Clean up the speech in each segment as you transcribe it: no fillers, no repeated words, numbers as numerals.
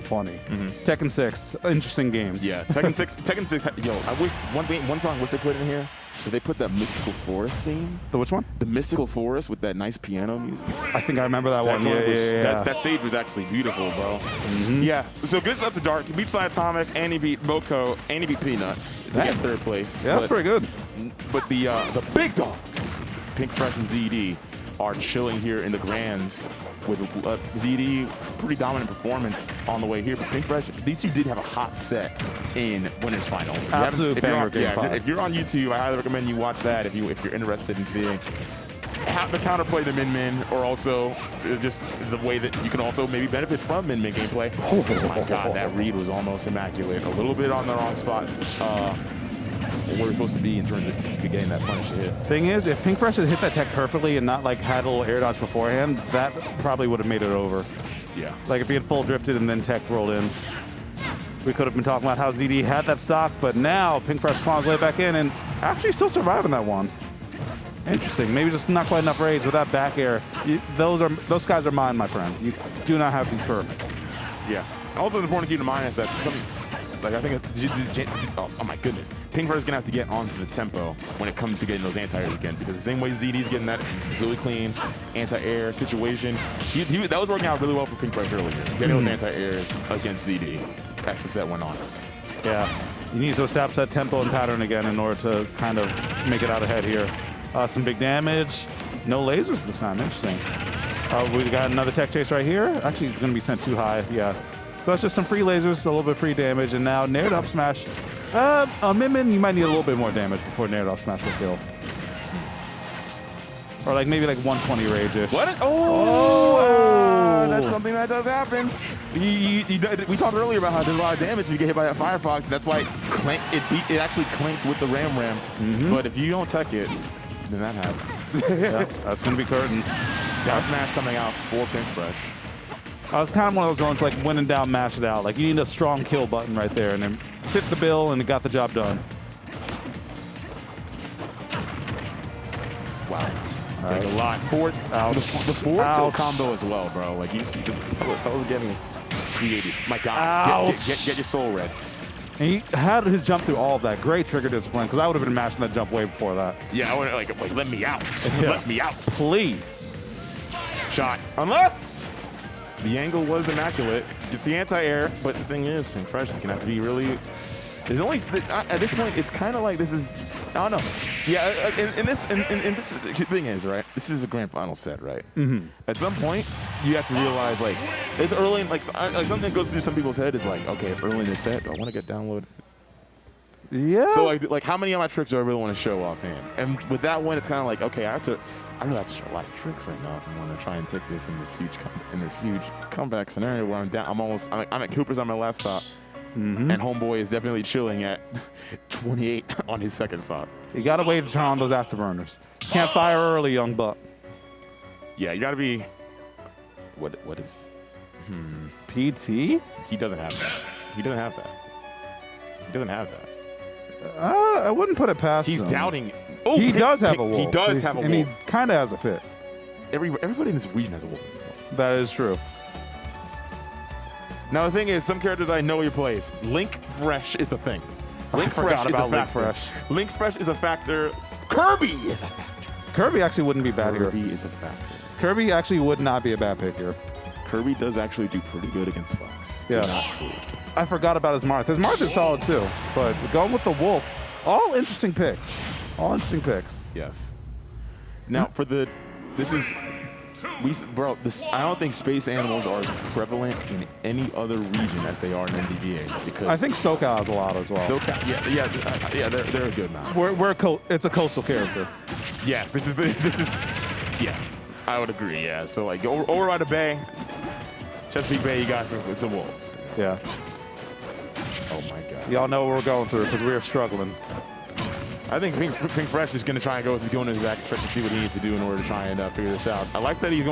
funny. Tekken 6, interesting game. Yeah, Tekken 6. Tekken 6. Yo, I wish one song wish they put in here. So they put that Mystical Forest theme. The which one? The Mystical Forest with that nice piano music. I think I remember that one. Yeah. That stage was actually beautiful, bro. Yeah. So good stuff to Dark. He beat Cyatomic, and he beat Moko, and he beat Peanuts to get third place. Yeah, that's pretty good. But the big dogs, Pink Fresh and ZD, are chilling here in the Grands with ZD, pretty dominant performance on the way here. But Pink Fresh, these two did have a hot set in winners finals. Absolute banger game 5. If you're on YouTube, I highly recommend you watch that if you're interested in seeing how the counterplay the Min, or also just the way that you can also maybe benefit from Min gameplay. Oh my God, that read was almost immaculate. A little bit on the wrong spot. Where we're supposed to be in terms of getting that punish to hit. Thing is, if Pink Fresh had hit that tech perfectly and not like had a little air dodge beforehand, that probably would have made it over. Yeah. Like if he had full drifted and then tech rolled in, we could have been talking about how ZD had that stock, but now Pink Fresh spawns way back in and actually still surviving that one. Interesting. Maybe just not quite enough raids with that back air. Those guys are mine, my friend. You do not have these permits. Yeah. Also important to keep in mind is that I think, oh my goodness, Pink Fresh is gonna have to get onto the tempo when it comes to getting those anti-airs again, because the same way ZD's getting that really clean anti-air situation, that was working out really well for Pink Fresh earlier, getting those anti-airs against ZD as the set went on. Yeah. You need to establish that tempo and pattern again in order to kind of make it out ahead here. Some big damage, no lasers this time, interesting. We got another tech chase right here. Actually, it's gonna be sent too high, yeah. So that's just some free lasers, a little bit of free damage, and now Nared Up Smash. Min, you might need a little bit more damage before Nared Up Smash will kill. Or like maybe like 120 rage-ish. What? That's something that does happen. We talked earlier about how there's a lot of damage if you get hit by that Firefox, and that's why it actually clinks with the Ram. But if you don't tech it, then that happens. Yeah, that's gonna be curtains. Down smash coming out for Pink Fresh. It's kind of one of those ones like when in doubt, mash it out. Like you need a strong kill button right there, and then fit the bill, and it got the job done. Wow. Like a lot. The forward tilt combo as well, bro. Like you just fellas getting 380. My God. Get your soul red. And he had his jump through all of that. Great trigger discipline, because I would have been mashing that jump way before that. Yeah, I would have like let me out. Yeah. Let me out. Please. Shot. Unless the angle was immaculate. It's the anti-air, but the thing is, Pink Fresh is gonna have to be really. There's only at this point, it's kind of like this is. I don't know. Yeah, and this thing is right. This is a grand final set, right? At some point, you have to realize like it's early. Like something that goes through some people's head is like, okay, it's early in the set. Do I want to get downloaded? Yeah. So like how many of my tricks do I really want to show off in? And with that one, it's kind of like, okay, I really have to show a lot of tricks right now if I want to try and take this in this huge comeback scenario where I'm down. I'm at Cooper's on my last stop, and Homeboy is definitely chilling at 28 on his second stop. You gotta wait to turn on those afterburners. Can't fire early, young buck. Yeah, you gotta be. What is? PT? He doesn't have that. He doesn't have that. He doesn't have that. I wouldn't put it past He's him. doubting. Oh, he does have a wolf. He does have a wolf. And he kind of has a fit. Everybody in this region has a wolf at this point. That is true. Now the thing is, some characters I know he plays. Link Fresh is a thing. Link Fresh is a factor. Link Fresh is a factor. Kirby is a factor. Kirby actually wouldn't be bad here. Kirby is a factor. Kirby actually would not be a bad pick here. Kirby does actually do pretty good against Fox. Yeah. I forgot about his Marth. His Marth is solid too, but going with the wolf, all interesting picks. All interesting picks. Yes. Now for the, I don't think space animals are as prevalent in any other region as they are in NDVA, because I think SoCal has a lot as well. SoCal, yeah, they're a good amount. It's a coastal character. Yeah, yeah, I would agree. Yeah, so like over by the bay, Chesapeake Bay, you got some wolves. Yeah. Oh my God. Y'all know what we're going through because we are struggling. I think Pink Fresh is going to try and go into his back to see what he needs to do in order to try and figure this out. I like that he's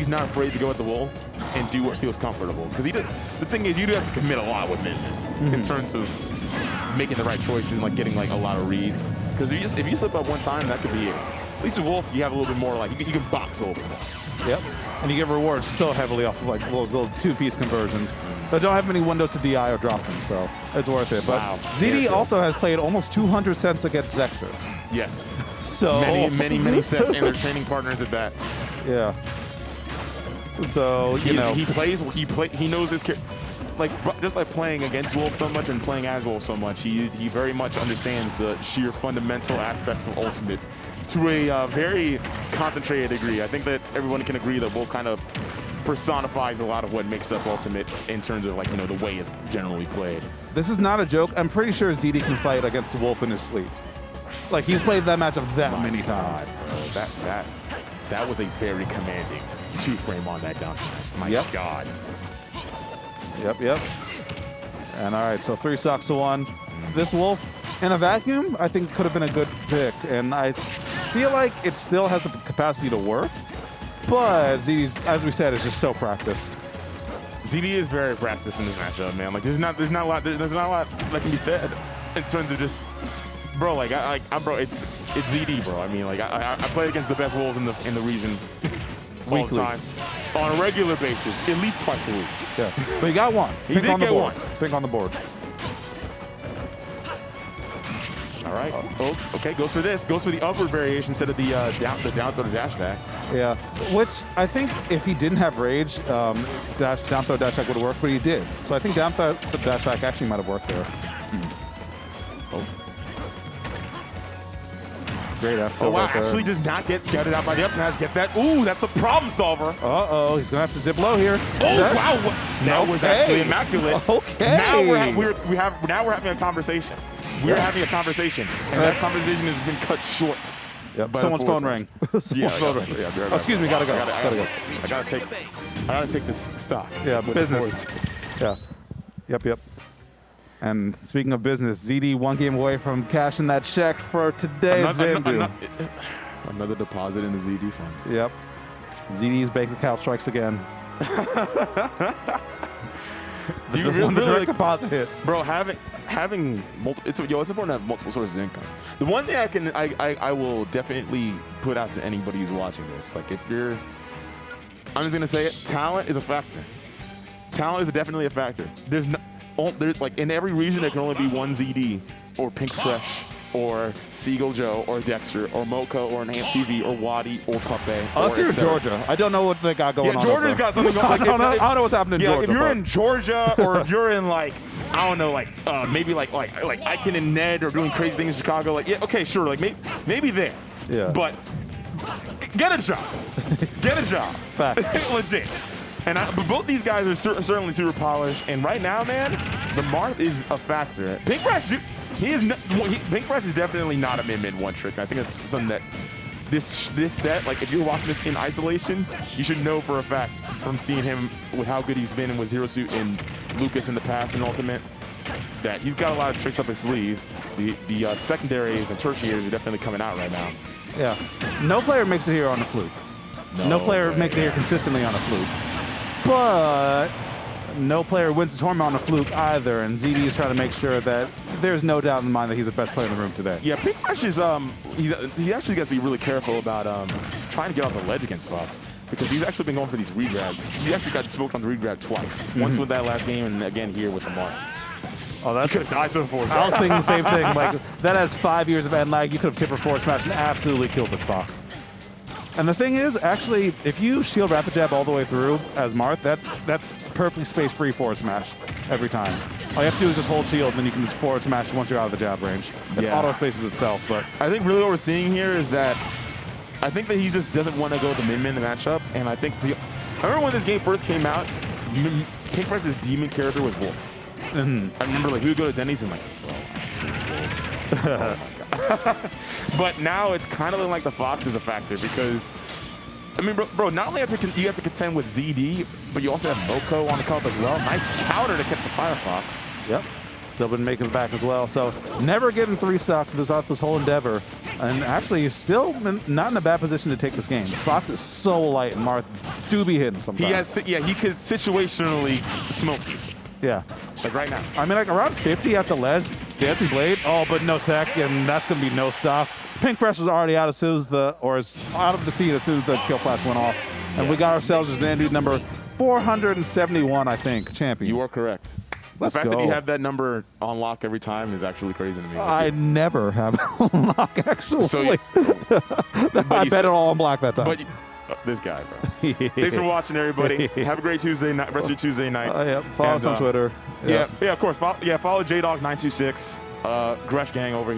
not afraid to go at the wall and do what feels comfortable. Because the thing is, you do have to commit a lot with Min in terms of making the right choices and like getting like a lot of reads. Because if you slip up one time, that could be it. At least with Wolf, you have a little bit more like you can box a little bit more. Yep. And you get rewards so heavily off of like those little two-piece conversions. but don't have many windows to DI or drop them, so it's worth it. But Wow. ZD Yeah, also has played almost 200 sets against Zexter. Yes. So Many sets, and they're training partners at that. Yeah. So you know, he knows his character. Like just by playing against Wolf so much and playing as Wolf so much, he very much understands the sheer fundamental aspects of Ultimate to a very concentrated degree. I think that everyone can agree that Wolf kind of personifies a lot of what makes up Ultimate in terms of, like, you know, the way it's generally played. this is not a joke. I'm pretty sure ZD can fight against the Wolf in his sleep. Like, he's played that matchup that many times. Bro, that was a very commanding 2-frame on that down smash. My God. Yep. And all right, so 3 stocks to 1. This Wolf, in a vacuum, I think could have been a good pick. And I feel like it still has the capacity to work. But ZD, as we said, is just so practiced. ZD is very practiced in this matchup, man. Like, there's not a lot that can be said in terms of just, bro. Like, bro, it's ZD, bro. I mean, like, I play against the best Wolves in the region all the time, on a regular basis, at least twice a week. Yeah, but he got one. He did get one. Pink on the board. All right. Oh, okay. Goes for this. Goes for the upward variation instead of the down throw to dash back. Yeah, which I think if he didn't have rage, down throw dash back would have worked, but he did. So I think down throw dash back actually might have worked there. Oh. Great F. Oh, wow. Actually does not get scouted out by the up smash. Get that. Ooh, that's the problem solver. Uh-oh, he's going to have to dip low here. Oh, wow. That was actually immaculate. Okay. Now we're having a conversation. We're having a conversation, and that conversation has been cut short. Yep. Someone's phone rang. Someone's phone rang. Oh, excuse me, gotta go. I gotta take this stock. Yeah, business. Yeah. Yep. And speaking of business, ZD 1 game away from cashing that check for today's Xanadu. Another deposit in the ZD fund. Yep. ZD's bank account strikes again. You really direct deposit hits, bro. Having multiple, it's important to have multiple sources of income. The one thing I will definitely put out to anybody who's watching this, like, if you're, I'm just gonna say it, talent is a factor. Talent is definitely a factor. There's like, in every region there can only be one ZD or Pink Fresh or Seagull Joe or Dexter or Mocha or Enhanced TV or Waddy or Puppe. Let's hear Georgia. I don't know what they got going on. Yeah, Georgia's got something going on. Like, I don't know what's happening in Georgia. If you're in Georgia or if you're in, like, I don't know, like, maybe like Iken and Ned are doing crazy things in Chicago, like, yeah, okay, sure, like, maybe there. Yeah. But get a job. Get a job. Fact. Legit. And but both these guys are certainly super polished. And right now, man, the Marth is a factor. Pink Fresh, Pink Fresh is definitely not a mid one trick. I think it's something that this set, like, if you're watching this in isolation, you should know for a fact from seeing him with how good he's been with Zero Suit and Lucas in the past and Ultimate, that he's got a lot of tricks up his sleeve. The secondaries and tertiaries are definitely coming out right now. Yeah. No player makes it here on the fluke. No player makes it here consistently on a fluke. But no player wins the tournament on a fluke either, and ZD is trying to make sure that there's no doubt in the mind that he's the best player in the room today. Yeah, Pink Fresh is he actually got to be really careful about trying to get off the ledge against Fox, because he's actually been going for these regrabs. He actually got smoked on the regrab twice. Once with that last game, and again here with the Marth. Oh, that's could have died to a forward. I was thinking the same thing. Like, that has 5 years of end lag. You could have tipper forward smash and absolutely killed this Fox. And the thing is, actually, if you shield rapid jab all the way through as Marth, that's perfectly space free forward smash every time. All you have to do is just hold shield, and then you can just forward smash once you're out of the jab range. It auto spaces itself. But I think really what we're seeing here is that I think that he just doesn't want to go the min-min matchup. And I think I remember when this game first came out, Pink Fresh's demon character was Wolf. I remember, like, we would go to Denny's and, like, oh my God. But now it's kind of looking like the Fox is a factor, because, I mean, bro, not only you have to contend with ZD, but you also have Moko on the cup as well. Nice counter to catch the Firefox. Yep. Still been making it back as well. So never getting 3 stocks throughout this whole endeavor. And actually, he's still not in a bad position to take this game. Fox is so light, and Marth do be hitting sometimes. He could situationally smoke you. Yeah. Like right now. I mean, like around 50 at the ledge, Dancing Blade. Oh, but no tech, and that's going to be no stop. Pink Fresh was already out as soon as out of the scene as soon as the kill flash went off. And we got ourselves a Xanadu number 471, I think, champion. You are correct. Let's the fact go. that you have that number on lock every time is actually crazy to me. I never have lock, actually. So I bet it all on black that time. But this guy, bro. Thanks for watching, everybody. Have a great Tuesday night, rest of your Tuesday night. Yeah, follow us on Twitter. Yeah, of course. Follow JDog926, Gresh Gang over here.